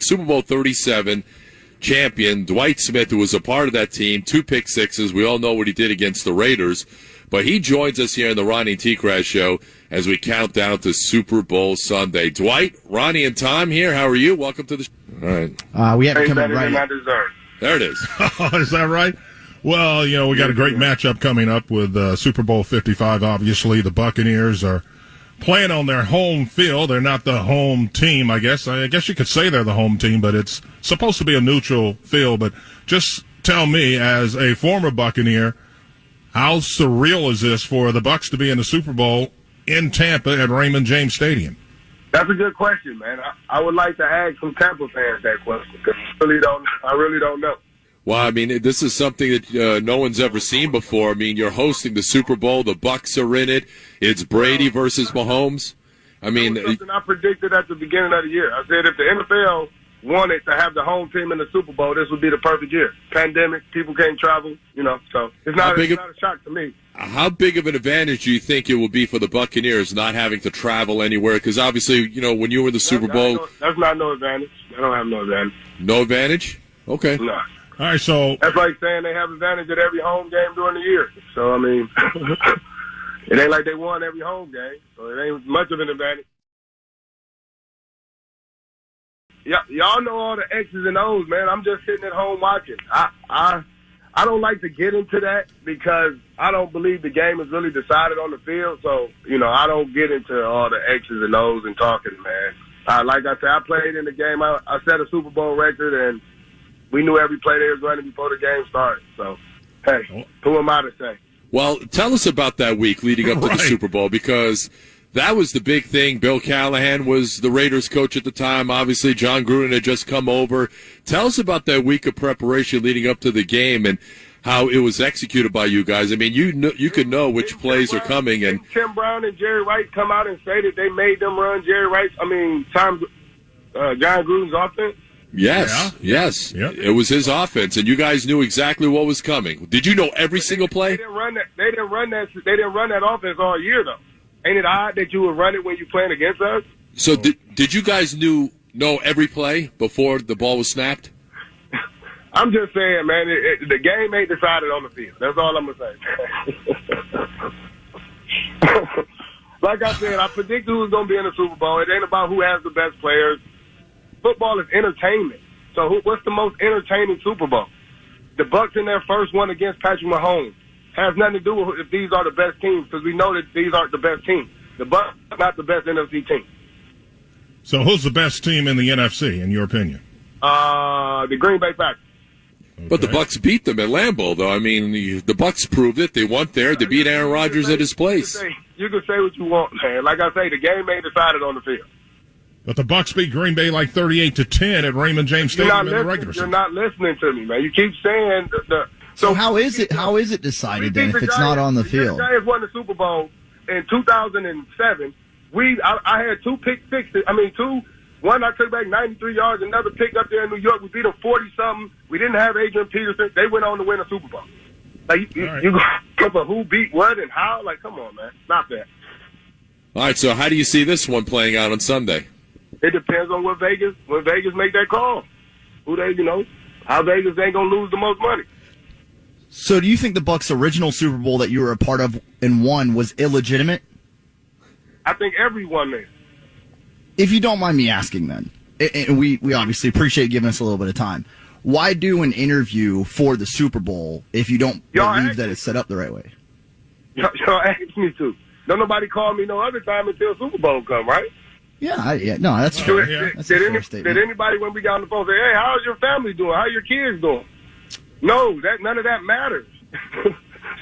Super Bowl 37 champion, Dwight Smith, who was a part of that team, 2 pick sixes. We all know what he did against the Raiders. But he joins us here in the Ronnie and T-Crash Show as we count down to Super Bowl Sunday. Dwight, Ronnie, and Tom here. How are you? Welcome to the show. All right. We have to come in right. There it is. Is that right? Well, we got a great matchup coming up with Super Bowl 55, obviously. The Buccaneers are playing on their home field. They're not the home team, I guess. I guess you could say they're the home team, but it's supposed to be a neutral field. But just tell me, as a former Buccaneer, how surreal is this for the Bucs to be in the Super Bowl in Tampa at Raymond James Stadium? That's a good question, man. I would like to ask some Tampa fans that question because I really don't know. Well, I mean, this is something that no one's ever seen before. I mean, you're hosting the Super Bowl. The Bucs are in it. It's Brady versus Mahomes. I mean, that was something I predicted at the beginning of the year. I said if the NFL wanted to have the home team in the Super Bowl, this would be the perfect year. Pandemic, people can't travel, so it's not a shock to me. How big of an advantage do you think it will be for the Buccaneers not having to travel anywhere? Because obviously, when you were in the Super Bowl, that's not no advantage. I don't have no advantage. No advantage? Okay. No. All right, so that's like saying they have advantage at every home game during the year. So, I mean, it ain't like they won every home game, so it ain't much of an advantage. Y'all know all the X's and O's, man. I'm just sitting at home watching. I don't like to get into that because I don't believe the game is really decided on the field. So, I don't get into all the X's and O's and talking, man. Like I said, I played in the game. I set a Super Bowl record, and we knew every play they was running before the game started. So, hey, who am I to say? Well, tell us about that week leading up to the Super Bowl, because that was the big thing. Bill Callahan was the Raiders coach at the time. Obviously, John Gruden had just come over. Tell us about that week of preparation leading up to the game and how it was executed by you guys. I mean, you could know which plays are coming. And Tim Brown and Jerry Rice come out and say that they made them run John Gruden's offense. Yes. Yep. It was his offense, and you guys knew exactly what was coming. Did you know every single play? They didn't run that offense all year, though. Ain't it odd that you would run it when you're playing against us? So did you guys know every play before the ball was snapped? I'm just saying, man, the game ain't decided on the field. That's all I'm going to say. Like I said, I predict who's going to be in the Super Bowl. It ain't about who has the best players. Football is entertainment. So what's the most entertaining Super Bowl? The Bucs in their first one against Patrick Mahomes. Has nothing to do with if these are the best teams, because we know that these aren't the best teams. The Bucs are not the best NFC team. So who's the best team in the NFC, in your opinion? The Green Bay Packers. Okay. But the Bucs beat them at Lambeau, though. I mean, the Bucs proved it. They won there. They beat Aaron Rodgers at his place. You can say what you want, man. Like I say, the game ain't decided on the field. But the Bucs beat Green Bay like 38-10 at Raymond James Stadium in the regular season. You're not listening to me, man. You keep saying So how is it decided then if it's not on the field? The Giants won the Super Bowl in 2007. I had 2 pick sixes. One I took back 93 yards, another pick up there in New York. We beat them 40-something. We didn't have Adrian Peterson. They went on to win a Super Bowl. Like, you go for who beat what and how? Like, come on, man. Stop that. All right, so how do you see this one playing out on Sunday? It depends on when Vegas make that call. How Vegas ain't going to lose the most money. So do you think the Bucs' original Super Bowl that you were a part of and won was illegitimate? I think everyone is. If you don't mind me asking then, and we obviously appreciate giving us a little bit of time, why do an interview for the Super Bowl if you don't believe that it's set up the right way? Y'all asked me to. Don't nobody call me no other time until Super Bowl come, right? Yeah, no, that's fair. Did anybody, when we got on the phone, say, hey, how's your family doing? How your kids doing? No, none of that matters.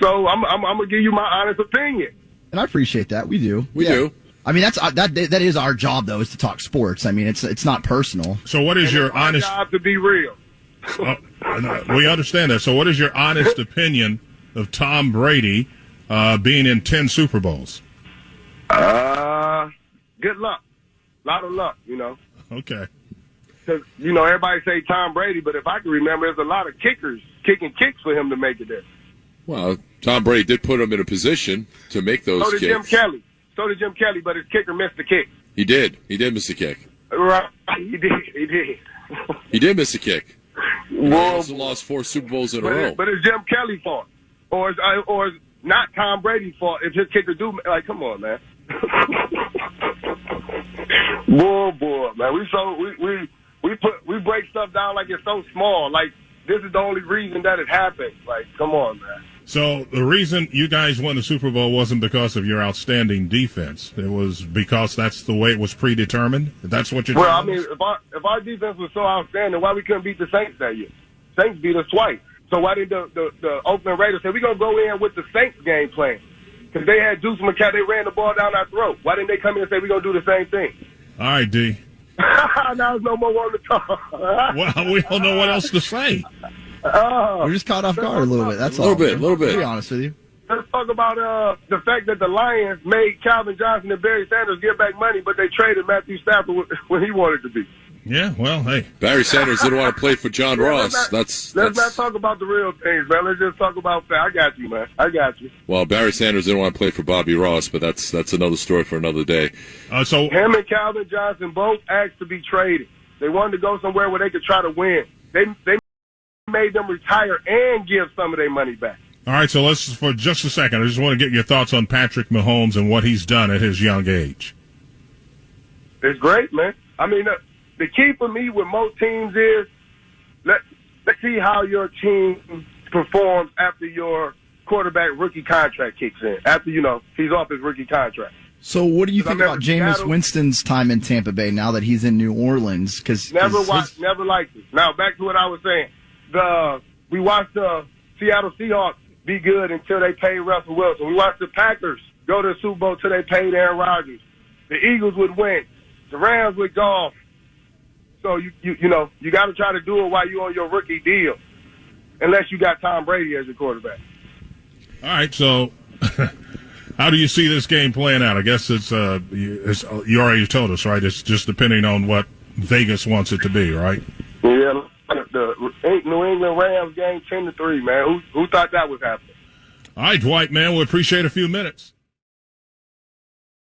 So I'm gonna give you my honest opinion. And I appreciate that. We do. We do. I mean, that is our job, though, is to talk sports. I mean, it's not personal. So what is your honest job to be real? We understand that. So what is your honest opinion of Tom Brady being in 10 Super Bowls? Good luck. A lot of luck, Okay. Because, everybody say Tom Brady, but if I can remember, there's a lot of kickers kicking kicks for him to make it there. Well, Tom Brady did put him in a position to make those kicks. So did Jim Kelly, but his kicker missed the kick. He did. He did miss the kick. Right. He did. He did miss a kick. He Well, also lost 4 Super Bowls in a row. but it's Jim Kelly's fault, or it's not Tom Brady's fault if his kicker do. Like, come on, man. boy, man. We break stuff down like it's so small. Like, this is the only reason that it happened. Like, come on, man. So the reason you guys won the Super Bowl wasn't because of your outstanding defense. It was because that's the way it was predetermined. That's what you're. Well, I mean, if our defense was so outstanding, why we couldn't beat the Saints that year? Saints beat us twice. So why did the Oakland Raiders say we're gonna go in with the Saints game plan? Because they had Deuce McCall, they ran the ball down our throat. Why didn't they come in and say we're gonna do the same thing? All right, D. Now there's no more one to talk. Well, we don't know what else to say. We're just caught off guard a little bit. That's all. A little bit. To be honest with you. Let's talk about the fact that the Lions made Calvin Johnson and Barry Sanders give back money, but they traded Matthew Stafford when he wanted to be. Yeah, well, hey. Barry Sanders didn't want to play for John Ross. Let's not talk about the real things, man. Let's just talk about that. I got you, man. I got you. Well, Barry Sanders didn't want to play for Bobby Ross, but that's another story for another day. So him and Calvin Johnson both asked to be traded. They wanted to go somewhere where they could try to win. They made them retire and give some of their money back. All right, so let's, for just a second, I just want to get your thoughts on Patrick Mahomes and what he's done at his young age. It's great, man. I mean, the key for me with most teams is let's see how your team performs after your quarterback rookie contract kicks in. After, he's off his rookie contract. So what do you think about Jameis Winston's time in Tampa Bay now that he's in New Orleans? Never liked it. Now, back to what I was saying. We watched the Seattle Seahawks be good until they paid Russell Wilson. We watched the Packers go to the Super Bowl until they paid Aaron Rodgers. The Eagles would win. The Rams would golf. So, you got to try to do it while you're on your rookie deal, unless you got Tom Brady as your quarterback. All right, so how do you see this game playing out? I guess it's you already told us, right? It's just depending on what Vegas wants it to be, right? Yeah, the New England Rams game 10-3, man. Who thought that was happening? All right, Dwight, man, we appreciate a few minutes.